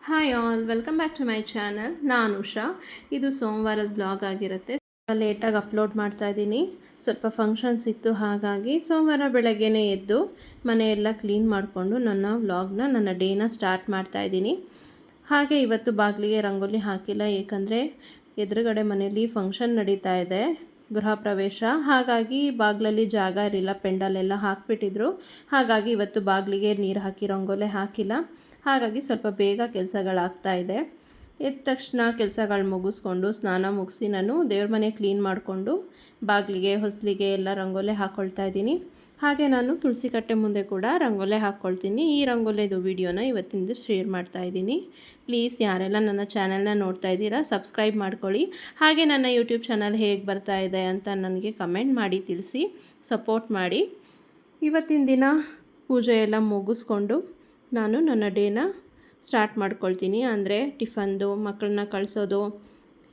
Hi all, welcome back to my channel. ನಾನು ಉಷಾ. ಇದು ಸೋಮವಾರದ ಬ್ಲಾಗ್ ಆಗಿರುತ್ತೆ. ಲೇಟಾಗಿ ಅಪ್ಲೋಡ್ ಮಾಡ್ತಾ ಇದ್ದೀನಿ. ಸ್ವಲ್ಪ ಫಂಕ್ಷನ್ಸ್ ಇತ್ತು, ಹಾಗಾಗಿ ಸೋಮವಾರ ಬೆಳಗ್ಗೆನೇ ಎದ್ದು ಮನೆಯೆಲ್ಲ ಕ್ಲೀನ್ ಮಾಡಿಕೊಂಡು ನನ್ನ ಡೇನ ಸ್ಟಾರ್ಟ್ ಮಾಡ್ತಾ ಇದ್ದೀನಿ. ಹಾಗೆ ಇವತ್ತು ಬಾಗಿಲಿಗೆ ರಂಗೋಲಿ ಹಾಕಿಲ್ಲ, ಏಕೆಂದರೆ ಎದುರುಗಡೆ ಮನೆಯಲ್ಲಿ ಫಂಕ್ಷನ್ ನಡೀತಾ ಇದೆ, ಗೃಹ ಪ್ರವೇಶ. ಹಾಗಾಗಿ ಬಾಗಿಲಲ್ಲಿ ಜಾಗ ಇರಲಿಲ್ಲ, ಪೆಂಡಲೆಲ್ಲ ಹಾಕಿಬಿಟ್ಟಿದ್ರು. ಹಾಗಾಗಿ ಇವತ್ತು ಬಾಗಿಲಿಗೆ ನೀರು ಹಾಕಿ ರಂಗೋಲಿ ಹಾಕಿಲ್ಲ. ಹಾಗಾಗಿ ಸ್ವಲ್ಪ ಬೇಗ ಕೆಲಸಗಳಾಗ್ತಾ ಇದೆ. ಎದ್ದ ತಕ್ಷಣ ಕೆಲಸಗಳು ಮುಗಿಸ್ಕೊಂಡು ಸ್ನಾನ ಮುಗಿಸಿ ನಾನು ದೇವ್ರ ಮನೆ ಕ್ಲೀನ್ ಮಾಡಿಕೊಂಡು ಬಾಗಿಲಿಗೆ ಹೊಸಲಿಗೆ ಎಲ್ಲ ರಂಗೋಲಿ ಹಾಕ್ಕೊಳ್ತಾ ಇದ್ದೀನಿ. ಹಾಗೆ ನಾನು ತುಳಸಿ ಕಟ್ಟೆ ಮುಂದೆ ಕೂಡ ರಂಗೋಲಿ ಹಾಕ್ಕೊಳ್ತೀನಿ. ಈ ರಂಗೋಲಿದು ವಿಡಿಯೋನ ಇವತ್ತಿಂದು ಶೇರ್ ಮಾಡ್ತಾ ಇದ್ದೀನಿ. ಪ್ಲೀಸ್ ಯಾರೆಲ್ಲ ನನ್ನ ಚಾನಲ್ನ ನೋಡ್ತಾ ಇದ್ದೀರಾ, ಸಬ್ಸ್ಕ್ರೈಬ್ ಮಾಡ್ಕೊಳ್ಳಿ. ಹಾಗೆ ನನ್ನ ಯೂಟ್ಯೂಬ್ ಚಾನಲ್ ಹೇಗೆ ಬರ್ತಾ ಇದೆ ಅಂತ ನನಗೆ ಕಮೆಂಟ್ ಮಾಡಿ ತಿಳಿಸಿ, ಸಪೋರ್ಟ್ ಮಾಡಿ. ಇವತ್ತಿನ ದಿನ ಪೂಜೆ ಎಲ್ಲ ಮುಗಿಸ್ಕೊಂಡು ನಾನು ನನ್ನ ಡೇನ ಸ್ಟಾರ್ಟ್ ಮಾಡ್ಕೊಳ್ತೀನಿ. ಅಂದರೆ ಟಿಫನ್ದು, ಮಕ್ಕಳನ್ನ ಕಳಿಸೋದು,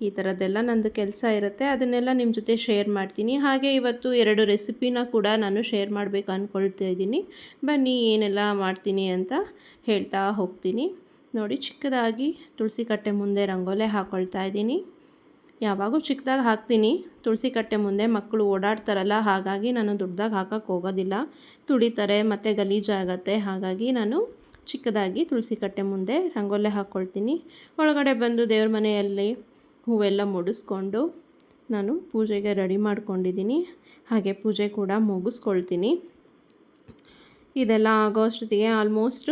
ಈ ಥರದ್ದೆಲ್ಲ ನಂದು ಕೆಲಸ ಇರುತ್ತೆ. ಅದನ್ನೆಲ್ಲ ನಿಮ್ಮ ಜೊತೆ ಶೇರ್ ಮಾಡ್ತೀನಿ. ಹಾಗೆ ಇವತ್ತು 2 ರೆಸಿಪಿನ ಕೂಡ ನಾನು ಶೇರ್ ಮಾಡಬೇಕು ಅಂದ್ಕೊಳ್ತಾ ಇದ್ದೀನಿ. ಬನ್ನಿ ಏನೆಲ್ಲ ಮಾಡ್ತೀನಿ ಅಂತ ಹೇಳ್ತಾ ಹೋಗ್ತೀನಿ. ನೋಡಿ, ಚಿಕ್ಕದಾಗಿ ತುಳಸಿ ಕಟ್ಟೆ ಮುಂದೆ ರಂಗೋಲಿ ಹಾಕ್ಕೊಳ್ತಾ ಇದ್ದೀನಿ. ಯಾವಾಗೂ ಚಿಕ್ಕದಾಗಿ ಹಾಕ್ತೀನಿ. ತುಳಸಿ ಕಟ್ಟೆ ಮುಂದೆ ಮಕ್ಕಳು ಓಡಾಡ್ತಾರಲ್ಲ, ಹಾಗಾಗಿ ನಾನು ದೊಡ್ಡದಾಗಿ ಹಾಕೋಕ್ಕೆ ಹೋಗೋದಿಲ್ಲ, ತುಳಿತಾರೆ ಮತ್ತು ಗಲೀಜಾಗತ್ತೆ. ಹಾಗಾಗಿ ನಾನು ಚಿಕ್ಕದಾಗಿ ತುಳಸಿ ಕಟ್ಟೆ ಮುಂದೆ ರಂಗೋಲಿ ಹಾಕ್ಕೊಳ್ತೀನಿ. ಒಳಗಡೆ ಬಂದು ದೇವ್ರ ಮನೆಯಲ್ಲಿ ಹೂವೆಲ್ಲ ಮುಡಿಸ್ಕೊಂಡು ನಾನು ಪೂಜೆಗೆ ರೆಡಿ ಮಾಡ್ಕೊಂಡಿದ್ದೀನಿ. ಹಾಗೆ ಪೂಜೆ ಕೂಡ ಮುಗಿಸ್ಕೊಳ್ತೀನಿ. ಇದೆಲ್ಲ ಆಗೋ ಅಷ್ಟೊತ್ತಿಗೆ ಆಲ್ಮೋಸ್ಟ್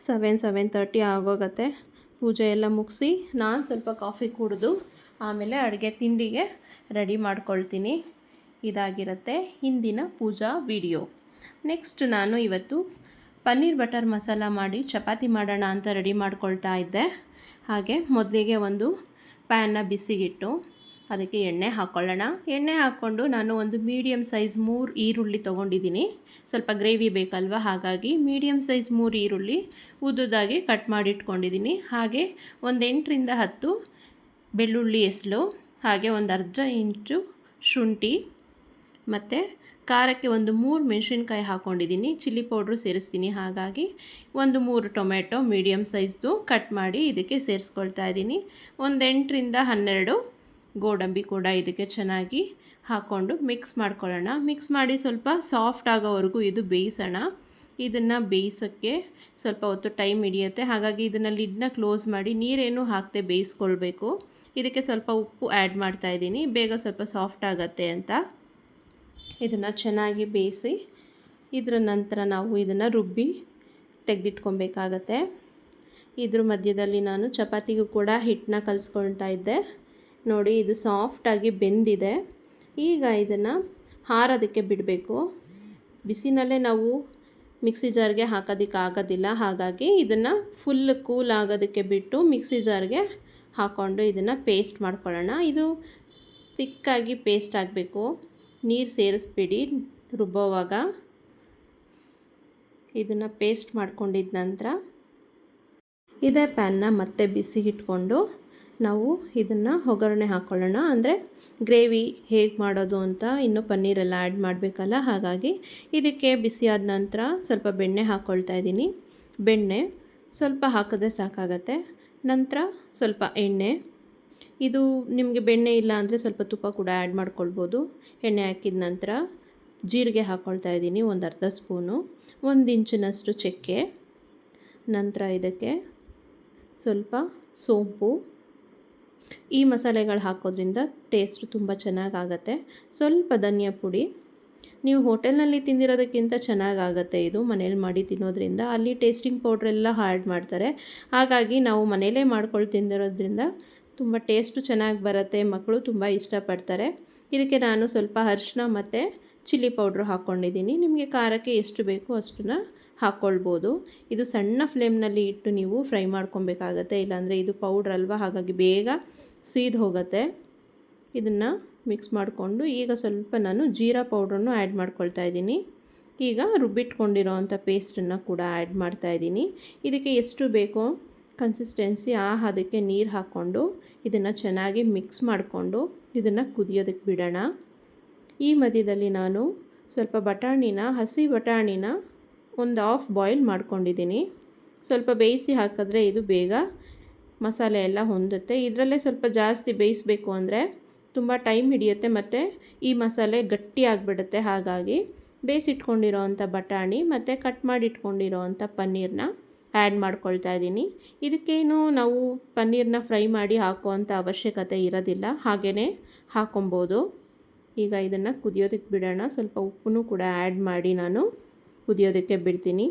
7:30 ಆಗೋಗುತ್ತೆ. ಪೂಜೆ ಎಲ್ಲ ಮುಗಿಸಿ ನಾನು ಸ್ವಲ್ಪ ಕಾಫಿ ಕುಡಿದು ಆಮೇಲೆ ಅಡುಗೆ ತಿಂಡಿಗೆ ರೆಡಿ ಮಾಡ್ಕೊಳ್ತೀನಿ. ಇದಾಗಿರುತ್ತೆ ಇಂದಿನ ಪೂಜಾ ವಿಡಿಯೋ. ನೆಕ್ಸ್ಟ್ ನಾನು ಇವತ್ತು ಪನ್ನೀರ್ ಬಟರ್ ಮಸಾಲ ಮಾಡಿ ಚಪಾತಿ ಮಾಡೋಣ ಅಂತ ರೆಡಿ ಮಾಡ್ಕೊಳ್ತಾ ಇದ್ದೆ. ಹಾಗೆ ಮೊದಲಿಗೆ ಒಂದು ಪ್ಯಾನ್ನ ಬಿಸಿಗಿಟ್ಟು ಅದಕ್ಕೆ ಎಣ್ಣೆ ಹಾಕ್ಕೊಳ್ಳೋಣ. ಎಣ್ಣೆ ಹಾಕ್ಕೊಂಡು ನಾನು ಒಂದು ಮೀಡಿಯಮ್ ಸೈಜ್ 3 ಈರುಳ್ಳಿ ತೊಗೊಂಡಿದ್ದೀನಿ. ಸ್ವಲ್ಪ ಗ್ರೇವಿ ಬೇಕಲ್ವ, ಹಾಗಾಗಿ ಮೀಡಿಯಮ್ ಸೈಜ್ 3 ಈರುಳ್ಳಿ ಉದ್ದುದಾಗಿ ಕಟ್ ಮಾಡಿ ಇಟ್ಕೊಂಡಿದ್ದೀನಿ. ಹಾಗೆ ಒಂದು 8ರಿಂದ 10 ಬೆಳ್ಳುಳ್ಳಿ ಎಸಳು, ಹಾಗೆ ಒಂದು ಅರ್ಧ ಇಂಚು ಶುಂಠಿ, ಮತ್ತು ಖಾರಕ್ಕೆ ಒಂದು 3 ಮೆಣಸಿನ್ಕಾಯಿ ಹಾಕ್ಕೊಂಡಿದ್ದೀನಿ. ಚಿಲ್ಲಿ ಪೌಡ್ರು ಸೇರಿಸ್ತೀನಿ. ಹಾಗಾಗಿ ಒಂದು 3 ಟೊಮೆಟೊ ಮೀಡಿಯಮ್ ಸೈಜ್ದು ಕಟ್ ಮಾಡಿ ಇದಕ್ಕೆ ಸೇರಿಸ್ಕೊಳ್ತಾ ಇದ್ದೀನಿ. ಒಂದು 8ರಿಂದ 12 ಗೋಡಂಬಿ ಕೂಡ ಇದಕ್ಕೆ ಚೆನ್ನಾಗಿ ಹಾಕ್ಕೊಂಡು ಮಿಕ್ಸ್ ಮಾಡ್ಕೊಳ್ಳೋಣ. ಮಿಕ್ಸ್ ಮಾಡಿ ಸ್ವಲ್ಪ ಸಾಫ್ಟ್ ಆಗೋವರೆಗೂ ಇದು ಬೇಯಿಸೋಣ. ಇದನ್ನು ಬೇಯಿಸೋಕ್ಕೆ ಸ್ವಲ್ಪ ಹೊತ್ತು ಟೈಮ್ ಹಿಡಿಯುತ್ತೆ. ಹಾಗಾಗಿ ಇದನ್ನು ಲಿಡ್ನ ಕ್ಲೋಸ್ ಮಾಡಿ ನೀರೇನು ಹಾಕದೆ ಬೇಯಿಸ್ಕೊಳ್ಬೇಕು. ಇದಕ್ಕೆ ಸ್ವಲ್ಪ ಉಪ್ಪು ಆ್ಯಡ್ ಮಾಡ್ತಾಯಿದ್ದೀನಿ, ಬೇಗ ಸ್ವಲ್ಪ ಸಾಫ್ಟ್ ಆಗುತ್ತೆ ಅಂತ. ಇದನ್ನು ಚೆನ್ನಾಗಿ ಬೇಯಿಸಿ ಇದರ ನಂತರ ನಾವು ಇದನ್ನು ರುಬ್ಬಿ ತೆಗೆದಿಟ್ಕೊಬೇಕಾಗತ್ತೆ. ಇದ್ರ ಮಧ್ಯದಲ್ಲಿ ನಾನು ಚಪಾತಿಗೂ ಕೂಡ ಹಿಟ್ಟನ್ನ ಕಲಿಸ್ಕೊಳ್ತಾ ಇದ್ದೆ. ನೋಡಿ, ಇದು ಸಾಫ್ಟಾಗಿ ಬೆಂದಿದೆ. ಈಗ ಇದನ್ನು ಹಾರೋದಕ್ಕೆ ಬಿಡಬೇಕು. ಬಿಸಿನಲ್ಲೇ ನಾವು ಮಿಕ್ಸಿ ಜಾರ್ಗೆ ಹಾಕೋದಕ್ಕಾಗೋದಿಲ್ಲ, ಹಾಗಾಗಿ ಇದನ್ನು ಫುಲ್ ಕೂಲ್ ಆಗೋದಕ್ಕೆ ಬಿಟ್ಟು ಮಿಕ್ಸಿ ಜಾರ್ಗೆ ಹಾಕ್ಕೊಂಡು ಇದನ್ನು ಪೇಸ್ಟ್ ಮಾಡ್ಕೊಳ್ಳೋಣ. ಇದು ತಿಕ್ಕಾಗಿ ಪೇಸ್ಟ್ ಆಗಬೇಕು, ನೀರು ಸೇರಿಸ್ಬಿಡಿ ರುಬ್ಬೋವಾಗ. ಇದನ್ನು ಪೇಸ್ಟ್ ಮಾಡ್ಕೊಂಡಿದ್ದ ನಂತರ ಇದೇ ಪ್ಯಾನ್ನ ಮತ್ತೆ ಬಿಸಿಗಿಟ್ಕೊಂಡು ನಾವು ಇದನ್ನು ಒಗ್ಗರಣೆ ಹಾಕ್ಕೊಳ್ಳೋಣ. ಅಂದರೆ ಗ್ರೇವಿ ಹೇಗೆ ಮಾಡೋದು ಅಂತ, ಇನ್ನೂ ಪನ್ನೀರೆಲ್ಲ ಆ್ಯಡ್ ಮಾಡಬೇಕಲ್ಲ, ಹಾಗಾಗಿ ಇದಕ್ಕೆ ಬಿಸಿಯಾದ ನಂತರ ಸ್ವಲ್ಪ ಬೆಣ್ಣೆ ಹಾಕ್ಕೊಳ್ತಾ ಇದ್ದೀನಿ. ಬೆಣ್ಣೆ ಸ್ವಲ್ಪ ಹಾಕಿದ್ರೆ ಸಾಕಾಗತ್ತೆ. ನಂತರ ಸ್ವಲ್ಪ ಎಣ್ಣೆ, ಇದು ನಿಮಗೆ ಬೆಣ್ಣೆ ಇಲ್ಲ ಅಂದರೆ ಸ್ವಲ್ಪ ತುಪ್ಪ ಕೂಡ ಆ್ಯಡ್ ಮಾಡ್ಕೊಳ್ಬೋದು. ಎಣ್ಣೆ ಹಾಕಿದ ನಂತರ ಜೀರಿಗೆ ಹಾಕ್ಕೊಳ್ತಾ ಇದ್ದೀನಿ, ಒಂದು ಅರ್ಧ ಸ್ಪೂನು, 1 ಇಂಚಿನಷ್ಟು ಚಕ್ಕೆ, ನಂತರ ಇದಕ್ಕೆ ಸ್ವಲ್ಪ ಸೋಂಪು. ಈ ಮಸಾಲೆಗಳು ಹಾಕೋದ್ರಿಂದ ಟೇಸ್ಟ್ ತುಂಬ ಚೆನ್ನಾಗಾಗತ್ತೆ. ಸ್ವಲ್ಪ ಧನಿಯಾ ಪುಡಿ. ನೀವು ಹೋಟೆಲ್ನಲ್ಲಿ ತಿಂದಿರೋದಕ್ಕಿಂತ ಚೆನ್ನಾಗಾಗತ್ತೆ ಇದು ಮನೇಲಿ ಮಾಡಿ ತಿನ್ನೋದ್ರಿಂದ. ಅಲ್ಲಿ ಟೇಸ್ಟಿಂಗ್ ಪೌಡ್ರೆಲ್ಲ ಆ್ಯಡ್ ಮಾಡ್ತಾರೆ, ಹಾಗಾಗಿ ನಾವು ಮನೇಲೇ ಮಾಡ್ಕೊಂಡು ತಿಂದಿರೋದ್ರಿಂದ ತುಂಬ ಟೇಸ್ಟು ಚೆನ್ನಾಗಿ ಬರುತ್ತೆ. ಮಕ್ಕಳು ತುಂಬ ಇಷ್ಟಪಡ್ತಾರೆ. ಇದಕ್ಕೆ ನಾನು ಸ್ವಲ್ಪ ಅರಿಶಿನ ಮತ್ತು ಚಿಲ್ಲಿ ಪೌಡ್ರು ಹಾಕ್ಕೊಂಡಿದ್ದೀನಿ. ನಿಮಗೆ ಖಾರಕ್ಕೆ ಎಷ್ಟು ಬೇಕೋ ಅಷ್ಟನ್ನು ಹಾಕ್ಕೊಳ್ಬೋದು. ಇದು ಸಣ್ಣ ಫ್ಲೇಮ್ನಲ್ಲಿ ಇಟ್ಟು ನೀವು ಫ್ರೈ ಮಾಡ್ಕೊಬೇಕಾಗತ್ತೆ, ಇಲ್ಲಾಂದರೆ ಇದು ಪೌಡ್ರ್ ಅಲ್ವಾ, ಹಾಗಾಗಿ ಬೇಗ ಸೀದು ಹೋಗುತ್ತೆ. ಇದನ್ನು ಮಿಕ್ಸ್ ಮಾಡಿಕೊಂಡು ಈಗ ಸ್ವಲ್ಪ ನಾನು ಜೀರಾ ಪೌಡ್ರನ್ನು ಆ್ಯಡ್ ಮಾಡ್ಕೊಳ್ತಾ ಇದ್ದೀನಿ. ಈಗ ರುಬ್ಬಿಟ್ಕೊಂಡಿರೋ ಅಂಥ ಪೇಸ್ಟನ್ನು ಕೂಡ ಆ್ಯಡ್ ಮಾಡ್ತಾಯಿದ್ದೀನಿ. ಇದಕ್ಕೆ ಎಷ್ಟು ಬೇಕೋ ಕನ್ಸಿಸ್ಟೆನ್ಸಿ ಅದಕ್ಕೆ ನೀರು ಹಾಕ್ಕೊಂಡು ಇದನ್ನು ಚೆನ್ನಾಗಿ ಮಿಕ್ಸ್ ಮಾಡಿಕೊಂಡು ಇದನ್ನು ಕುದಿಯೋದಕ್ಕೆ ಬಿಡೋಣ. ಈ ಮಧ್ಯದಲ್ಲಿ ನಾನು ಸ್ವಲ್ಪ ಹಸಿ ಬಟಾಣಿನ ಒಂದು ಹಾಫ್ ಬಾಯ್ಲ್ ಮಾಡ್ಕೊಂಡಿದ್ದೀನಿ. ಸ್ವಲ್ಪ ಬೇಯಿಸಿ ಹಾಕಿದ್ರೆ ಇದು ಬೇಗ ಮಸಾಲೆ ಎಲ್ಲ ಹೊಂದುತ್ತೆ. ಇದರಲ್ಲೇ ಸ್ವಲ್ಪ ಜಾಸ್ತಿ ಬೇಯಿಸಬೇಕು ಅಂದರೆ ತುಂಬ ಟೈಮ್ ಹಿಡಿಯುತ್ತೆ ಮತ್ತು ಈ ಮಸಾಲೆ ಗಟ್ಟಿ ಆಗಿಬಿಡುತ್ತೆ. ಹಾಗಾಗಿ ಬೇಯಿಸಿಟ್ಕೊಂಡಿರೋ ಅಂಥ ಬಟಾಣಿ ಮತ್ತು ಕಟ್ ಮಾಡಿ ಇಟ್ಕೊಂಡಿರೋ ಅಂಥ ಪನ್ನೀರನ್ನ ಆ್ಯಡ್ ಮಾಡ್ಕೊಳ್ತಾ ಇದ್ದೀನಿ. ಇದಕ್ಕೇನು ನಾವು ಪನ್ನೀರನ್ನ ಫ್ರೈ ಮಾಡಿ ಹಾಕುವಂಥ ಅವಶ್ಯಕತೆ ಇರೋದಿಲ್ಲ, ಹಾಗೆಯೇ ಹಾಕೊಬೋದು. ಈಗ ಇದನ್ನು ಕುದಿಯೋದಕ್ಕೆ ಬಿಡೋಣ. ಸ್ವಲ್ಪ ಉಪ್ಪನ್ನು ಕೂಡ ಆ್ಯಡ್ ಮಾಡಿ ನಾನು ಕುದಿಯೋದಕ್ಕೆ ಬಿಡ್ತೀನಿ.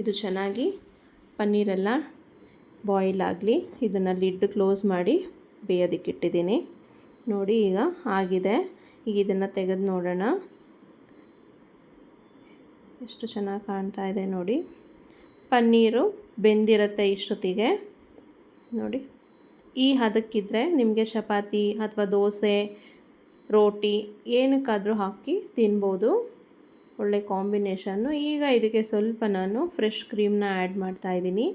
ಇದು ಚೆನ್ನಾಗಿ ಪನ್ನೀರೆಲ್ಲ ಬಾಯ್ಲ್ ಆಗಲಿ. ಇದನ್ನು ಲಿಡ್ ಕ್ಲೋಸ್ ಮಾಡಿ ಬೇಯೋದಕ್ಕೆ ಇಟ್ಟಿದ್ದೀನಿ. ನೋಡಿ ಈಗ ಆಗಿದೆ. ಈಗ ಇದನ್ನು ತೆಗೆದು ನೋಡೋಣ. ಎಷ್ಟು ಚೆನ್ನಾಗಿ ಕಾಣ್ತಾ ಇದೆ ನೋಡಿ. ಪನ್ನೀರು ಬೆಂದಿರುತ್ತೆ ಇಷ್ಟೊತ್ತಿಗೆ. ನೋಡಿ ಈ ಹದಕ್ಕಿದ್ರೆ ನಿಮಗೆ ಚಪಾತಿ ಅಥವಾ ದೋಸೆ, ರೋಟಿ ಏನಕ್ಕಾದರೂ ಹಾಕಿ ತಿನ್ಬೋದು. ಒಳ್ಳೆ ಕಾಂಬಿನೇಷನ್ನು. ಈಗ ಇದಕ್ಕೆ ಸ್ವಲ್ಪ ನಾನು ಫ್ರೆಶ್ ಕ್ರೀಮ್ನ ಆ್ಯಡ್ ಮಾಡ್ತಾಯಿದ್ದೀನಿ.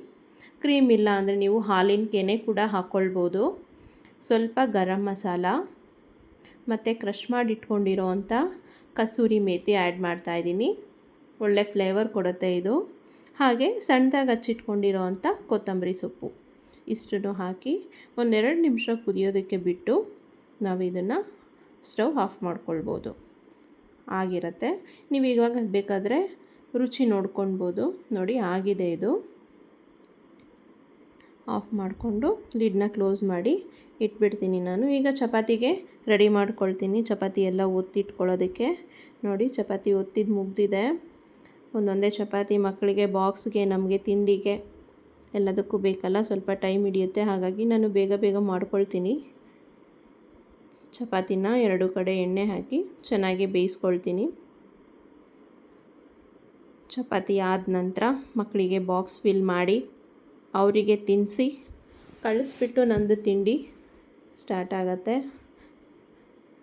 ಕ್ರೀಮ್ ಇಲ್ಲ ಅಂದರೆ ನೀವು ಹಾಲಿನ ಕೆನೆ ಕೂಡ ಹಾಕ್ಕೊಳ್ಬೋದು. ಸ್ವಲ್ಪ ಗರಂ ಮಸಾಲ ಮತ್ತು ಕ್ರಷ್ ಮಾಡಿ ಇಟ್ಕೊಂಡಿರೋ ಅಂಥ ಕಸೂರಿ ಮೇಥಿ ಆ್ಯಡ್ ಮಾಡ್ತಾಯಿದ್ದೀನಿ. ಒಳ್ಳೆ ಫ್ಲೇವರ್ ಕೊಡುತ್ತೆ ಇದು. ಹಾಗೆ ಸಣ್ಣದಾಗಿ ಹಚ್ಚಿಟ್ಕೊಂಡಿರೋ ಅಂಥ ಕೊತ್ತಂಬರಿ ಸೊಪ್ಪು ಇಷ್ಟನ್ನು ಹಾಕಿ ಒಂದೆರಡು ನಿಮಿಷ ಕುದಿಯೋದಕ್ಕೆ ಬಿಟ್ಟು ನಾವು ಇದನ್ನು ಸ್ಟವ್ ಆಫ್ ಮಾಡ್ಕೊಳ್ಬೋದು. ಆಗಿರುತ್ತೆ. ನೀವು ಇವಾಗ ಬೇಕಾದರೆ ರುಚಿ ನೋಡ್ಕೊಳ್ಬೋದು. ನೋಡಿ ಆಗಿದೆ ಇದು. ಆಫ್ ಮಾಡಿಕೊಂಡು ಲಿಡ್ನ ಕ್ಲೋಸ್ ಮಾಡಿ ಇಟ್ಬಿಡ್ತೀನಿ ನಾನು. ಈಗ ಚಪಾತಿಗೆ ರೆಡಿ ಮಾಡ್ಕೊಳ್ತೀನಿ. ಚಪಾತಿ ಎಲ್ಲ ಒತ್ತಿಟ್ಕೊಳ್ಳೋದಕ್ಕೆ ನೋಡಿ, ಚಪಾತಿ ಒತ್ತಿದ್ದು ಮುಗ್ದಿದೆ. ಒಂದೊಂದೇ ಚಪಾತಿ ಮಕ್ಕಳಿಗೆ, ಬಾಕ್ಸ್ಗೆ, ನಮಗೆ ತಿಂಡಿಗೆ ಎಲ್ಲದಕ್ಕೂ ಬೇಕಲ್ಲ, ಸ್ವಲ್ಪ ಟೈಮ್ ಹಿಡಿಯುತ್ತೆ. ಹಾಗಾಗಿ ನಾನು ಬೇಗ ಬೇಗ ಮಾಡ್ಕೊಳ್ತೀನಿ. ಚಪಾತಿನ ಎರಡು ಕಡೆ ಎಣ್ಣೆ ಹಾಕಿ ಚೆನ್ನಾಗಿ ಬೇಯಿಸ್ಕೊಳ್ತೀನಿ. ಚಪಾತಿ ಆದ ನಂತರ ಮಕ್ಕಳಿಗೆ ಬಾಕ್ಸ್ ಫಿಲ್ ಮಾಡಿ ಅವರಿಗೆ ತಿನ್ನಿಸಿ ಕಳಿಸ್ಬಿಟ್ಟು ನಂದು ತಿಂಡಿ ಸ್ಟಾರ್ಟ್ ಆಗುತ್ತೆ.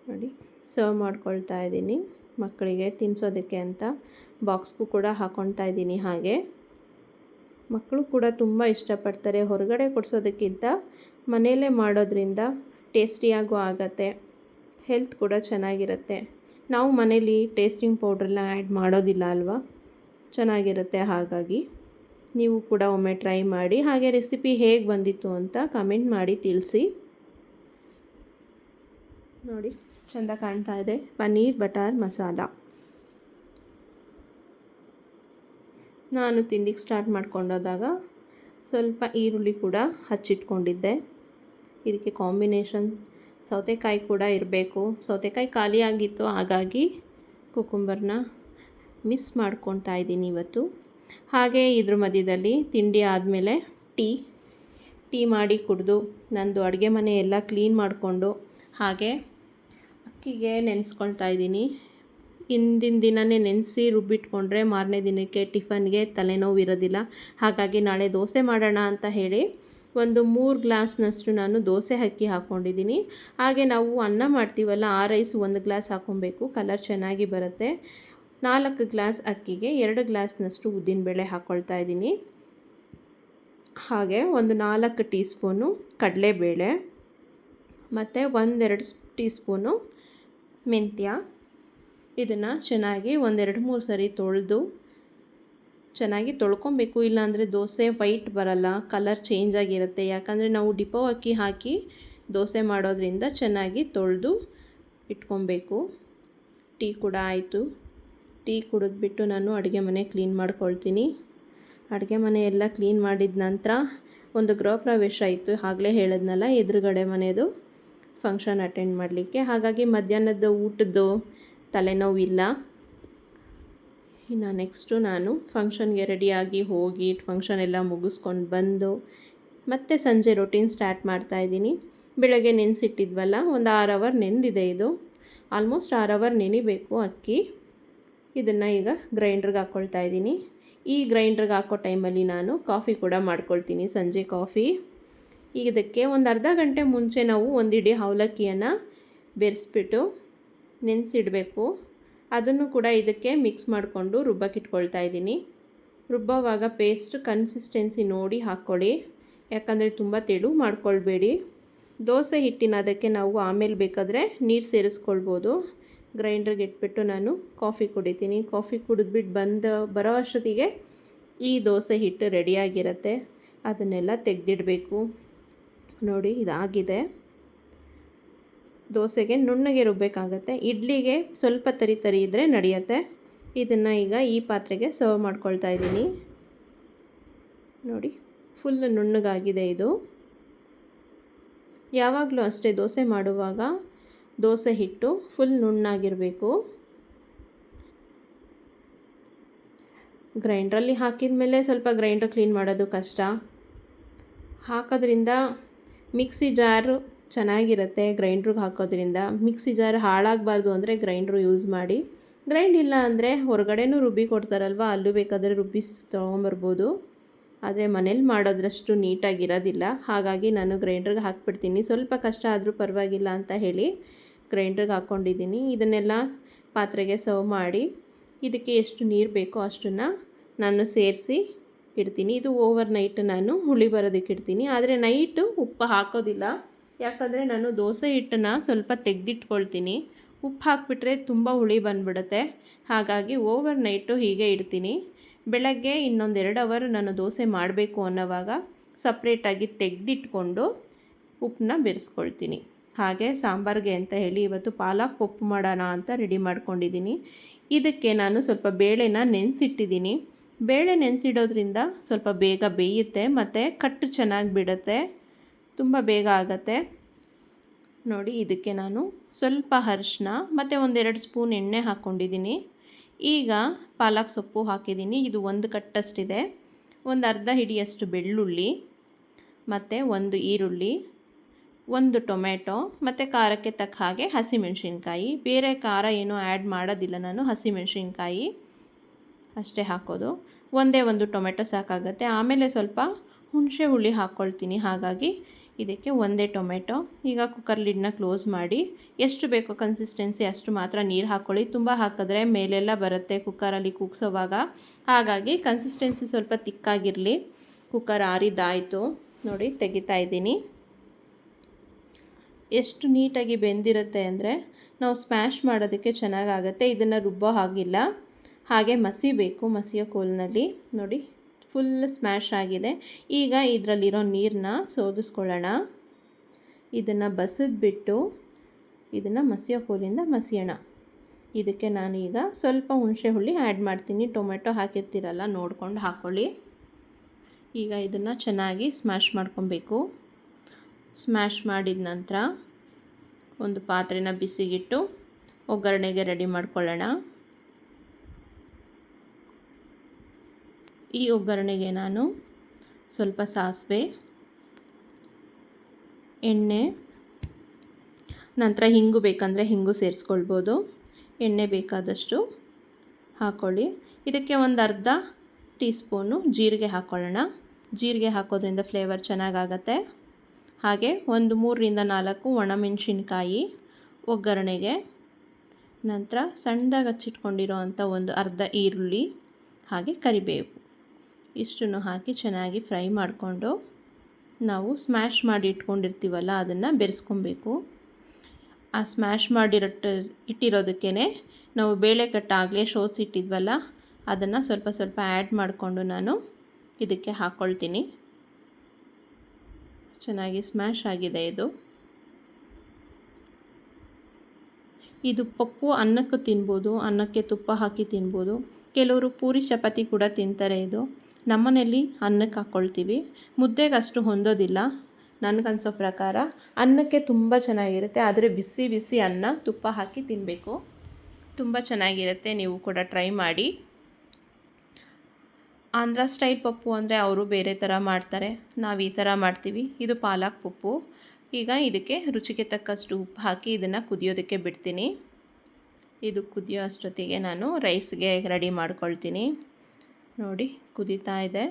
ನೋಡಿ ಸರ್ವ್ ಮಾಡ್ಕೊಳ್ತಾ ಇದ್ದೀನಿ ಮಕ್ಕಳಿಗೆ ತಿನ್ನಿಸೋದಕ್ಕೆ ಅಂತ. ಬಾಕ್ಸ್ಗೂ ಕೂಡ ಹಾಕ್ಕೊಳ್ತಾ ಇದ್ದೀನಿ. ಹಾಗೆ ಮಕ್ಕಳು ಕೂಡ ತುಂಬ ಇಷ್ಟಪಡ್ತಾರೆ. ಹೊರಗಡೆ ಕೊಡಿಸೋದಕ್ಕಿಂತ ಮನೆಯಲ್ಲೇ ಮಾಡೋದ್ರಿಂದ ಟೇಸ್ಟಿಯಾಗೂ ಆಗುತ್ತೆ, ಹೆಲ್ತ್ ಕೂಡ ಚೆನ್ನಾಗಿರುತ್ತೆ. ನಾವು ಮನೇಲಿ ಟೇಸ್ಟಿಂಗ್ ಪೌಡ್ರೆಲ್ಲ ಆ್ಯಡ್ ಮಾಡೋದಿಲ್ಲ ಅಲ್ವಾ, ಚೆನ್ನಾಗಿರುತ್ತೆ. ಹಾಗಾಗಿ ನೀವು ಕೂಡ ಒಮ್ಮೆ ಟ್ರೈ ಮಾಡಿ. ಹಾಗೆ ರೆಸಿಪಿ ಹೇಗೆ ಬಂದಿತ್ತು ಅಂತ ಕಮೆಂಟ್ ಮಾಡಿ ತಿಳಿಸಿ. ನೋಡಿ ಚೆಂದ ಕಾಣ್ತಾ ಇದೆ ಪನ್ನೀರ್ ಬಟರ್ ಮಸಾಲ. ನಾನು ತಿಂಡಿಗೆ ಸ್ಟಾರ್ಟ್ ಮಾಡ್ಕೊಂಡೋದಾಗ ಸ್ವಲ್ಪ ಈರುಳ್ಳಿ ಕೂಡ ಹಚ್ಚಿಟ್ಕೊಂಡಿದ್ದೆ. ಇದಕ್ಕೆ ಕಾಂಬಿನೇಷನ್ ಸೌತೆಕಾಯಿ ಕೂಡ ಇರಬೇಕು. ಸೌತೆಕಾಯಿ ಖಾಲಿ ಆಗಿತ್ತು, ಹಾಗಾಗಿ ಕುಕುಂಬರ್ನ ಮಿಸ್ ಮಾಡ್ಕೊತಾ ಇದ್ದೀನಿ ಇವತ್ತು. ಹಾಗೆ ಇದ್ರ ಮಧ್ಯದಲ್ಲಿ ತಿಂಡಿ ಆದಮೇಲೆ ಟೀ ಮಾಡಿ ಕುಡಿದು ನಂದು ಅಡುಗೆ ಮನೆ ಎಲ್ಲ ಕ್ಲೀನ್ ಮಾಡಿಕೊಂಡು ಹಾಗೆ ಅಕ್ಕಿಗೆ ನೆನೆಸ್ಕೊಳ್ತಾ ಇದ್ದೀನಿ. ಹಿಂದಿನ ದಿನವೇ ನೆನೆಸಿ ರುಬ್ಬಿಟ್ಕೊಂಡ್ರೆ ಮಾರನೇ ದಿನಕ್ಕೆ ಟಿಫನ್ಗೆ ತಲೆನೋವು ಇರೋದಿಲ್ಲ. ಹಾಗಾಗಿ ನಾಳೆ ದೋಸೆ ಮಾಡೋಣ ಅಂತ ಹೇಳಿ ಒಂದು 3 ಗ್ಲಾಸ್ನಷ್ಟು ನಾನು ದೋಸೆ ಅಕ್ಕಿ ಹಾಕ್ಕೊಂಡಿದ್ದೀನಿ. ಹಾಗೆ ನಾವು ಅನ್ನ ಮಾಡ್ತೀವಲ್ಲ, ಆ ರೈಸ್ 1 ಗ್ಲಾಸ್ ಹಾಕ್ಕೊಬೇಕು, ಕಲರ್ ಚೆನ್ನಾಗಿ ಬರುತ್ತೆ. 4 ಗ್ಲಾಸ್ ಅಕ್ಕಿಗೆ 2 ಗ್ಲಾಸ್ನಷ್ಟು ಉದ್ದಿನಬೇಳೆ ಹಾಕ್ಕೊಳ್ತಾ ಇದ್ದೀನಿ. ಹಾಗೆ ಒಂದು 4 ಟೀ ಸ್ಪೂನು ಕಡಲೆಬೇಳೆ ಮತ್ತು 1-2 ಟೀ ಸ್ಪೂನು ಮೆಂತ್ಯ. ಇದನ್ನು ಚೆನ್ನಾಗಿ 1-2-3 ಸರಿ ಚೆನ್ನಾಗಿ ತೊಳ್ಕೊಬೇಕು. ಇಲ್ಲಾಂದರೆ ದೋಸೆ ವೈಟ್ ಬರಲ್ಲ, ಕಲರ್ ಚೇಂಜ್ ಆಗಿರುತ್ತೆ. ಯಾಕಂದರೆ ನಾವು ಡಿಪೋ ಅಕ್ಕಿ ಹಾಕಿ ದೋಸೆ ಮಾಡೋದ್ರಿಂದ ಚೆನ್ನಾಗಿ ತೊಳೆದು ಇಟ್ಕೊಬೇಕು. ಟೀ ಕೂಡ ಆಯಿತು. ಟೀ ಕುಡಿದ್ಬಿಟ್ಟು ನಾನು ಅಡುಗೆ ಮನೆ ಕ್ಲೀನ್ ಮಾಡ್ಕೊಳ್ತೀನಿ. ಅಡುಗೆ ಮನೆ ಎಲ್ಲ ಕ್ಲೀನ್ ಮಾಡಿದ ನಂತರ ಒಂದು ಗೃಹ ಪ್ರವೇಶ ಇತ್ತು, ಆಗಲೇ ಹೇಳಿದ್ನಲ್ಲ, ಎದುರುಗಡೆ ಮನೆಯದು ಫಂಕ್ಷನ್ ಅಟೆಂಡ್ ಮಾಡಲಿಕ್ಕೆ. ಹಾಗಾಗಿ ಮಧ್ಯಾಹ್ನದ ಊಟದ್ದು ತಲೆನೋವಿಲ್ಲ. ಇನ್ನು ನೆಕ್ಸ್ಟು ನಾನು ಫಂಕ್ಷನ್ಗೆ ರೆಡಿಯಾಗಿ ಹೋಗಿ ಫಂಕ್ಷನ್ ಎಲ್ಲ ಮುಗಿಸ್ಕೊಂಡು ಬಂದು ಮತ್ತೆ ಸಂಜೆ ರೊಟೀನ್ ಸ್ಟಾರ್ಟ್ ಮಾಡ್ತಾಯಿದ್ದೀನಿ. ಬೆಳಗ್ಗೆ ನೆನೆಸಿಟ್ಟಿದ್ವಲ್ಲ, ಒಂದು 6 ಅವರ್ ನೆಂದಿದೆ. ಇದು ಆಲ್ಮೋಸ್ಟ್ 6 ಅವರ್ ನೆನಿಬೇಕು ಅಕ್ಕಿ. ಇದನ್ನು ಈಗ ಗ್ರೈಂಡ್ರಿಗೆ ಹಾಕ್ಕೊಳ್ತಾ ಇದ್ದೀನಿ. ಈ ಗ್ರೈಂಡ್ರಿಗೆ ಹಾಕೋ ಟೈಮಲ್ಲಿ ನಾನು ಕಾಫಿ ಕೂಡ ಮಾಡ್ಕೊಳ್ತೀನಿ, ಸಂಜೆ ಕಾಫಿ. ಇದಕ್ಕೆ ಒಂದು ಅರ್ಧ ಗಂಟೆ ಮುಂಚೆ ನಾವು ಒಂದು ಇಡೀ ಅವಲಕ್ಕಿಯನ್ನು ಬೆರೆಸ್ಬಿಟ್ಟು ನೆನೆಸಿಡಬೇಕು. ಅದನ್ನು ಕೂಡ ಇದಕ್ಕೆ ಮಿಕ್ಸ್ ಮಾಡಿಕೊಂಡು ರುಬ್ಬಕ್ಕಿಟ್ಕೊಳ್ತಾ ಇದ್ದೀನಿ. ರುಬ್ಬವಾಗ ಪೇಸ್ಟ್ ಕನ್ಸಿಸ್ಟೆನ್ಸಿ ನೋಡಿ ಹಾಕ್ಕೊಳ್ಳಿ, ಯಾಕಂದರೆ ತುಂಬ ತೆಳು ಮಾಡ್ಕೊಳ್ಬೇಡಿ. ದೋಸೆ ಹಿಟ್ಟಿನ ಅದಕ್ಕೆ ನಾವು ಆಮೇಲೆ ಬೇಕಾದರೆ ನೀರು ಸೇರಿಸ್ಕೊಳ್ಬೋದು. ಗ್ರೈಂಡ್ರಿಗೆ ಇಟ್ಬಿಟ್ಟು ನಾನು ಕಾಫಿ ಕುಡಿತೀನಿ. ಕಾಫಿ ಕುಡಿದ್ಬಿಟ್ಟು ಬರೋ ಅಷ್ಟೊತ್ತಿಗೆ ಈ ದೋಸೆ ಹಿಟ್ಟು ರೆಡಿಯಾಗಿರುತ್ತೆ. ಅದನ್ನೆಲ್ಲ ತೆಗೆದಿಡಬೇಕು. ನೋಡಿ ಇದಾಗಿದೆ. ದೋಸೆಗೆ ನುಣ್ಣಗೆ ರುಬ್ಬಬೇಕಾಗತ್ತೆ, ಇಡ್ಲಿಗೆ ಸ್ವಲ್ಪ ತರಿ ತರಿ ಇದ್ದರೆ ನಡೆಯುತ್ತೆ. ಇದನ್ನು ಈಗ ಈ ಪಾತ್ರೆಗೆ ಸರ್ವ್ ಮಾಡ್ಕೊಳ್ತಾ ಇದ್ದೀನಿ. ನೋಡಿ ಫುಲ್ ನುಣ್ಣಗಾಗಿದೆ ಇದು. ಯಾವಾಗಲೂ ಅಷ್ಟೇ ದೋಸೆ ಮಾಡುವಾಗ ದೋಸೆ ಹಿಟ್ಟು ಫುಲ್ ನುಣ್ಣಾಗಿರಬೇಕು. ಗ್ರೈಂಡ್ರಲ್ಲಿ ಹಾಕಿದ ಮೇಲೆ ಸ್ವಲ್ಪ ಗ್ರೈಂಡರ್ ಕ್ಲೀನ್ ಮಾಡೋದು ಕಷ್ಟ. ಹಾಕೋದ್ರಿಂದ ಮಿಕ್ಸಿ ಜಾರು ಚೆನ್ನಾಗಿರುತ್ತೆ. ಗ್ರೈಂಡ್ರಿಗೆ ಹಾಕೋದ್ರಿಂದ ಮಿಕ್ಸಿ ಜಾರ್ ಹಾಳಾಗಬಾರ್ದು ಅಂದರೆ ಗ್ರೈಂಡ್ರು ಯೂಸ್ ಮಾಡಿ. ಗ್ರೈಂಡ್ ಇಲ್ಲ ಅಂದರೆ ಹೊರಗಡೆನೂ ರುಬ್ಬಿ ಕೊಡ್ತಾರಲ್ವ, ಅಲ್ಲೂ ಬೇಕಾದರೆ ರುಬ್ಬಿ ತೊಗೊಂಬರ್ಬೋದು. ಆದರೆ ಮನೇಲಿ ಮಾಡೋದ್ರಷ್ಟು ನೀಟಾಗಿರೋದಿಲ್ಲ. ಹಾಗಾಗಿ ನಾನು ಗ್ರೈಂಡ್ರಿಗೆ ಹಾಕ್ಬಿಡ್ತೀನಿ. ಸ್ವಲ್ಪ ಕಷ್ಟ ಆದರೂ ಪರವಾಗಿಲ್ಲ ಅಂತ ಹೇಳಿ ಗ್ರೈಂಡ್ರಿಗೆ ಹಾಕ್ಕೊಂಡಿದ್ದೀನಿ. ಇದನ್ನೆಲ್ಲ ಪಾತ್ರೆಗೆ ಸರ್ವ್ ಮಾಡಿ ಇದಕ್ಕೆ ಎಷ್ಟು ನೀರು ಬೇಕೋ ಅಷ್ಟನ್ನು ನಾನು ಸೇರಿಸಿ ಇಡ್ತೀನಿ. ಇದು ಓವರ್ ನೈಟ್ ನಾನು ಹುಳಿ ಬರೋದಕ್ಕೆ ಇಡ್ತೀನಿ. ಆದರೆ ನೈಟು ಉಪ್ಪು ಹಾಕೋದಿಲ್ಲ, ಯಾಕಂದರೆ ನಾನು ದೋಸೆ ಹಿಟ್ಟನ್ನು ಸ್ವಲ್ಪ ತೆಗೆದಿಟ್ಕೊಳ್ತೀನಿ. ಉಪ್ಪು ಹಾಕಿಬಿಟ್ರೆ ತುಂಬ ಹುಳಿ ಬಂದುಬಿಡುತ್ತೆ. ಹಾಗಾಗಿ ಓವರ್ ನೈಟು ಹೀಗೆ ಇಡ್ತೀನಿ. ಬೆಳಗ್ಗೆ ಇನ್ನೊಂದು 2 ಅವರ್ ನಾನು ದೋಸೆ ಮಾಡಬೇಕು ಅನ್ನೋವಾಗ ಸಪ್ರೇಟಾಗಿ ತೆಗೆದಿಟ್ಕೊಂಡು ಉಪ್ಪನ್ನ ಬೆರೆಸ್ಕೊಳ್ತೀನಿ. ಹಾಗೆ ಸಾಂಬಾರಿಗೆ ಅಂತ ಹೇಳಿ ಇವತ್ತು ಪಾಲಕ್ ಪಪ್ಪು ಮಾಡೋಣ ಅಂತ ರೆಡಿ ಮಾಡ್ಕೊಂಡಿದ್ದೀನಿ. ಇದಕ್ಕೆ ನಾನು ಸ್ವಲ್ಪ ಬೇಳೆನ ನೆನೆಸಿಟ್ಟಿದ್ದೀನಿ. ಬೇಳೆ ನೆನೆಸಿಡೋದ್ರಿಂದ ಸ್ವಲ್ಪ ಬೇಗ ಬೇಯುತ್ತೆ ಮತ್ತು ಕಟ್ಟು ಚೆನ್ನಾಗಿ ಬಿಡುತ್ತೆ, ತುಂಬ ಬೇಗ ಆಗುತ್ತೆ. ನೋಡಿ ಇದಕ್ಕೆ ನಾನು ಸ್ವಲ್ಪ ಅರಿಶಿನ ಮತ್ತು 1-2 ಸ್ಪೂನ್ ಎಣ್ಣೆ ಹಾಕ್ಕೊಂಡಿದ್ದೀನಿ. ಈಗ ಪಾಲಕ್ ಸೊಪ್ಪು ಹಾಕಿದ್ದೀನಿ. ಇದು 1 ಕಟ್ಟಷ್ಟಿದೆ. ಒಂದು ಅರ್ಧ ಹಿಡಿಯಷ್ಟು ಬೆಳ್ಳುಳ್ಳಿ ಮತ್ತು 1 ಈರುಳ್ಳಿ, 1 ಟೊಮೆಟೊ ಮತ್ತು ಖಾರಕ್ಕೆ ತಕ್ಕ ಹಾಗೆ ಹಸಿಮೆಣಸಿನ್ಕಾಯಿ. ಬೇರೆ ಖಾರ ಏನೂ ಆ್ಯಡ್ ಮಾಡೋದಿಲ್ಲ ನಾನು, ಹಸಿಮೆಣಸಿನ್ಕಾಯಿ ಅಷ್ಟೇ ಹಾಕೋದು. ಒಂದೇ 1 ಟೊಮೆಟೊ ಸಾಕಾಗುತ್ತೆ. ಆಮೇಲೆ ಸ್ವಲ್ಪ ಹುಣಸೆ ಹುಳಿ ಹಾಕ್ಕೊಳ್ತೀನಿ. ಹಾಗಾಗಿ ಇದಕ್ಕೆ 1 ಟೊಮೆಟೊ. ಈಗ ಕುಕ್ಕರ್ ಲಿಡ್ನ ಕ್ಲೋಸ್ ಮಾಡಿ ಎಷ್ಟು ಬೇಕೋ ಕನ್ಸಿಸ್ಟೆನ್ಸಿ ಅಷ್ಟು ಮಾತ್ರ ನೀರು ಹಾಕ್ಕೊಳ್ಳಿ. ತುಂಬ ಹಾಕಿದ್ರೆ ಮೇಲೆಲ್ಲ ಬರುತ್ತೆ ಕುಕ್ಕರಲ್ಲಿ ಕೂಗ್ಸೋವಾಗ. ಹಾಗಾಗಿ ಕನ್ಸಿಸ್ಟೆನ್ಸಿ ಸ್ವಲ್ಪ ತಿಕ್ಕಾಗಿರಲಿ. ಕುಕ್ಕರ್ ಆರಿದ್ದಾಯಿತು. ನೋಡಿ ತೆಗಿತಾ ಇದ್ದೀನಿ. ಎಷ್ಟು ನೀಟಾಗಿ ಬೆಂದಿರುತ್ತೆ ಅಂದರೆ ನಾವು ಸ್ಮ್ಯಾಶ್ ಮಾಡೋದಕ್ಕೆ ಚೆನ್ನಾಗಾಗುತ್ತೆ. ಇದನ್ನು ರುಬ್ಬೋ ಹಾಗಿಲ್ಲ, ಹಾಗೆ ಮಸಿಬೇಕು. ಮಸಿಯೋ ಕೋಲ್ನಲ್ಲಿ ನೋಡಿ ಫುಲ್ ಸ್ಮ್ಯಾಶ್ ಆಗಿದೆ. ಈಗ ಇದರಲ್ಲಿರೋ ನೀರನ್ನ ಸೋದಿಸ್ಕೊಳ್ಳೋಣ. ಇದನ್ನು ಬಸಿದ್ಬಿಟ್ಟು ಇದನ್ನು ಮಸಿಯೋ ಕೋಲಿಂದ ಮಸಿಯೋಣ. ಇದಕ್ಕೆ ನಾನು ಈಗ ಸ್ವಲ್ಪ ಹುಣಸೆ ಹುಳಿ ಆ್ಯಡ್ ಮಾಡ್ತೀನಿ. ಟೊಮೆಟೊ ಹಾಕಿರ್ತೀರಲ್ಲ ನೋಡ್ಕೊಂಡು ಹಾಕ್ಕೊಳ್ಳಿ. ಈಗ ಇದನ್ನು ಚೆನ್ನಾಗಿ ಸ್ಮ್ಯಾಶ್ ಮಾಡ್ಕೊಬೇಕು. ಸ್ಮ್ಯಾಶ್ ಮಾಡಿದ ನಂತರ ಒಂದು ಪಾತ್ರೆನ ಬಿಸಿಗಿಟ್ಟು ಒಗ್ಗರಣೆಗೆ ರೆಡಿ ಮಾಡ್ಕೊಳ್ಳೋಣ. ಈ ಒಗ್ಗರಣೆಗೆ ನಾನು ಸ್ವಲ್ಪ ಸಾಸಿವೆ, ಎಣ್ಣೆ, ನಂತರ ಹಿಂಗು ಬೇಕಂದರೆ ಹಿಂಗು ಸೇರಿಸ್ಕೊಳ್ಬೋದು. ಎಣ್ಣೆ ಬೇಕಾದಷ್ಟು ಹಾಕ್ಕೊಳ್ಳಿ. ಇದಕ್ಕೆ ಒಂದು ಅರ್ಧ ಟೀ ಸ್ಪೂನು ಜೀರಿಗೆ ಹಾಕ್ಕೊಳ್ಳೋಣ. ಜೀರಿಗೆ ಹಾಕೋದ್ರಿಂದ ಫ್ಲೇವರ್ ಚೆನ್ನಾಗಾಗತ್ತೆ. ಹಾಗೆ ಒಂದು 3-4 ಒಣಮೆಣಸಿನ್ಕಾಯಿ ಒಗ್ಗರಣೆಗೆ. ನಂತರ ಸಣ್ಣದಾಗಿ ಹಚ್ಚಿಟ್ಕೊಂಡಿರೋ ಅಂಥ ಒಂದು ಅರ್ಧ ಈರುಳ್ಳಿ, ಹಾಗೆ ಕರಿಬೇವು ಇಷ್ಟನ್ನು ಹಾಕಿ ಚೆನ್ನಾಗಿ ಫ್ರೈ ಮಾಡಿಕೊಂಡು ನಾವು ಸ್ಮ್ಯಾಶ್ ಮಾಡಿ ಇಟ್ಕೊಂಡಿರ್ತೀವಲ್ಲ ಅದನ್ನು ಬೆರೆಸ್ಕೊಬೇಕು. ಆ ಸ್ಮ್ಯಾಶ್ ಇಟ್ಟಿರೋದಕ್ಕೇ ನಾವು ಬೇಳೆ ಕಟ್ಟಾಗಲೇ ಶೋಧಿಸಿಟ್ಟಿದ್ವಲ್ಲ ಅದನ್ನು ಸ್ವಲ್ಪ ಸ್ವಲ್ಪ ಆ್ಯಡ್ ಮಾಡಿಕೊಂಡು ನಾನು ಇದಕ್ಕೆ ಹಾಕ್ಕೊಳ್ತೀನಿ. ಚೆನ್ನಾಗಿ ಸ್ಮ್ಯಾಶ್ ಆಗಿದೆ ಇದು. ಇದು ಪಪ್ಪು ಅನ್ನಕ್ಕೆ ತಿನ್ಬೋದು, ಅನ್ನಕ್ಕೆ ತುಪ್ಪ ಹಾಕಿ ತಿನ್ಬೋದು. ಕೆಲವರು ಪೂರಿ ಚಪಾತಿ ಕೂಡ ತಿಂತಾರೆ. ಇದು ನಮ್ಮನೇಲಿ ಅನ್ನಕ್ಕೆ ಹಾಕ್ಕೊಳ್ತೀವಿ. ಮುದ್ದೆಗೆ ಅಷ್ಟು ಹೊಂದೋದಿಲ್ಲ ನನಗನ್ಸೋ ಪ್ರಕಾರ. ಅನ್ನಕ್ಕೆ ತುಂಬ ಚೆನ್ನಾಗಿರುತ್ತೆ, ಆದರೆ ಬಿಸಿ ಬಿಸಿ ಅನ್ನ ತುಪ್ಪ ಹಾಕಿ ತಿನ್ನಬೇಕು, ತುಂಬ ಚೆನ್ನಾಗಿರುತ್ತೆ. ನೀವು ಕೂಡ ಟ್ರೈ ಮಾಡಿ. ಆಂಧ್ರ ಸ್ಟೈಲ್ ಪಪ್ಪು ಅಂದರೆ ಅವರು ಬೇರೆ ಥರ ಮಾಡ್ತಾರೆ, ನಾವು ಈ ಥರ ಮಾಡ್ತೀವಿ. ಇದು ಪಾಲಕ್ ಪಪ್ಪು. ಈಗ ಇದಕ್ಕೆ ರುಚಿಗೆ ತಕ್ಕಷ್ಟು ಉಪ್ಪು ಹಾಕಿ ಇದನ್ನು ಕುದಿಯೋದಕ್ಕೆ ಬಿಡ್ತೀನಿ. ಇದು ಕುದಿಯೋ ಅಷ್ಟೊತ್ತಿಗೆ ನಾನು ರೈಸ್ಗೆ ರೆಡಿ ಮಾಡ್ಕೊಳ್ತೀನಿ. ನೋಡಿ ಕುದೀತಾ ಇದೆ.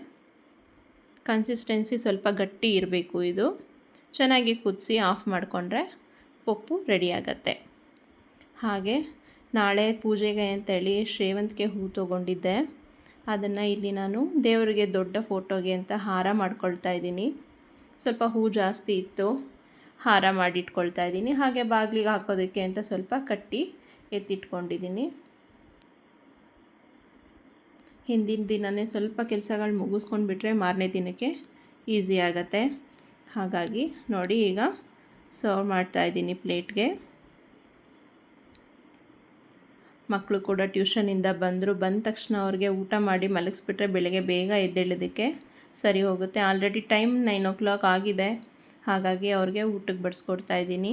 ಕನ್ಸಿಸ್ಟೆನ್ಸಿ ಸ್ವಲ್ಪ ಗಟ್ಟಿ ಇರಬೇಕು. ಇದು ಚೆನ್ನಾಗಿ ಕುದಿಸಿ ಆಫ್ ಮಾಡಿಕೊಂಡ್ರೆ ಪಪ್ಪು ರೆಡಿ ಆಗುತ್ತೆ. ಹಾಗೆ ನಾಳೆ ಪೂಜೆಗೆ ಅಂತೇಳಿ ಸೇವಂತಿಗೆ ಹೂ ತೊಗೊಂಡಿದ್ದೆ. ಅದನ್ನು ಇಲ್ಲಿ ನಾನು ದೇವರಿಗೆ ದೊಡ್ಡ ಫೋಟೋಗೆ ಅಂತ ಹಾರ ಮಾಡ್ಕೊಳ್ತಾ ಇದ್ದೀನಿ. ಸ್ವಲ್ಪ ಹೂ ಜಾಸ್ತಿ ಇತ್ತು, ಹಾರ ಮಾಡಿಟ್ಕೊಳ್ತಾ ಇದ್ದೀನಿ. ಹಾಗೆ ಬಾಗಿಲಿಗೆ ಹಾಕೋದಕ್ಕೆ ಅಂತ ಸ್ವಲ್ಪ ಕಟ್ಟಿ ಎತ್ತಿಟ್ಕೊಂಡಿದ್ದೀನಿ. ಹಿಂದಿನ ದಿನವೇ ಸ್ವಲ್ಪ ಕೆಲಸಗಳು ಮುಗಿಸ್ಕೊಂಡು ಬಿಟ್ಟರೆ ಮಾರನೇ ದಿನಕ್ಕೆ ಈಸಿ ಆಗುತ್ತೆ. ಹಾಗಾಗಿ ನೋಡಿ ಈಗ ಸರ್ವ್ ಮಾಡ್ತಾಯಿದ್ದೀನಿ ಪ್ಲೇಟ್ಗೆ. ಮಕ್ಕಳು ಕೂಡ ಟ್ಯೂಷನಿಂದ ಬಂದ ತಕ್ಷಣ ಅವ್ರಿಗೆ ಊಟ ಮಾಡಿ ಮಲಗಿಸ್ಬಿಟ್ರೆ ಬೆಳಗ್ಗೆ ಬೇಗ ಎದ್ದೇಳೋದಕ್ಕೆ ಸರಿ ಹೋಗುತ್ತೆ. ಆಲ್ರೆಡಿ ಟೈಮ್ 9 o'clock ಆಗಿದೆ. ಹಾಗಾಗಿ ಅವ್ರಿಗೆ ಊಟಕ್ಕೆ ಬಡಿಸ್ಕೊಡ್ತಾಯಿದ್ದೀನಿ.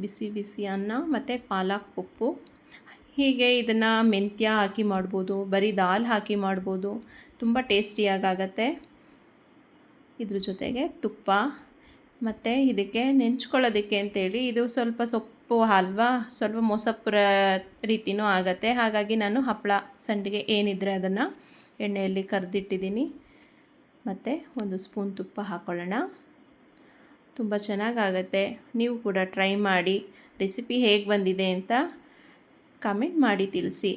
ಬಿಸಿ ಬಿಸಿ ಅನ್ನ ಮತ್ತು ಪಾಲಕ್ ಪಪ್ಪು. ಹೀಗೆ ಇದನ್ನು ಮೆಂತ್ಯ ಹಾಕಿ ಮಾಡ್ಬೋದು, ಬರೀ ದಾಲ್ ಹಾಕಿ ಮಾಡ್ಬೋದು. ತುಂಬ ಟೇಸ್ಟಿಯಾಗತ್ತೆ. ಇದ್ರ ಜೊತೆಗೆ ತುಪ್ಪ ಮತ್ತು ಇದಕ್ಕೆ ನೆಂಚ್ಕೊಳ್ಳೋದಕ್ಕೆ ಅಂತೇಳಿ ಇದು ಸ್ವಲ್ಪ ಸೊಪ್ಪು ಹಲ್ವಾ, ಸ್ವಲ್ಪ ಮೊಸಪ್ಪು ರೀತಿಯೂ ಆಗುತ್ತೆ. ಹಾಗಾಗಿ ನಾನು ಹಪ್ಪಳ ಸಂಡಿಗೆ ಏನಿದ್ರೆ ಅದನ್ನು ಎಣ್ಣೆಯಲ್ಲಿ ಕರೆದಿಟ್ಟಿದ್ದೀನಿ. ಮತ್ತು 1 ಸ್ಪೂನ್ ತುಪ್ಪ ಹಾಕ್ಕೊಳ್ಳೋಣ. ತುಂಬ ಚೆನ್ನಾಗಾಗತ್ತೆ. ನೀವು ಕೂಡ ಟ್ರೈ ಮಾಡಿ. ರೆಸಿಪಿ ಹೇಗೆ ಬಂದಿದೆ ಅಂತ ಕಮೆಂಟ್ ಮಾಡಿ ತಿಳಿಸಿ.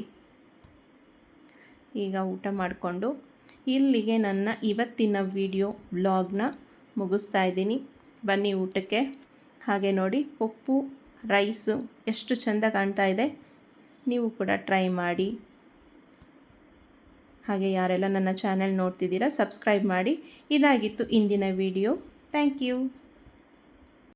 ಈಗ ಊಟ ಮಾಡಿಕೊಂಡು ಇಲ್ಲಿಗೆ ನನ್ನ ಇವತ್ತಿನ ವ್ಲಾಗ್ನ ಮುಗಿಸ್ತಾ ಇದ್ದೀನಿ. ಬನ್ನಿ ಊಟಕ್ಕೆ. ಹಾಗೆ ನೋಡಿ ಪಪ್ಪು ರೈಸು ಎಷ್ಟು ಚೆಂದ ಕಾಣ್ತಾ ಇದೆ. ನೀವು ಕೂಡ ಟ್ರೈ ಮಾಡಿ. ಹಾಗೆ ಯಾರೆಲ್ಲ ನನ್ನ ಚಾನೆಲ್ ನೋಡ್ತಿದ್ದೀರಾ ಸಬ್ಸ್ಕ್ರೈಬ್ ಮಾಡಿ. ಇದಾಗಿತ್ತು ಇಂದಿನ ವಿಡಿಯೋ. Thank you.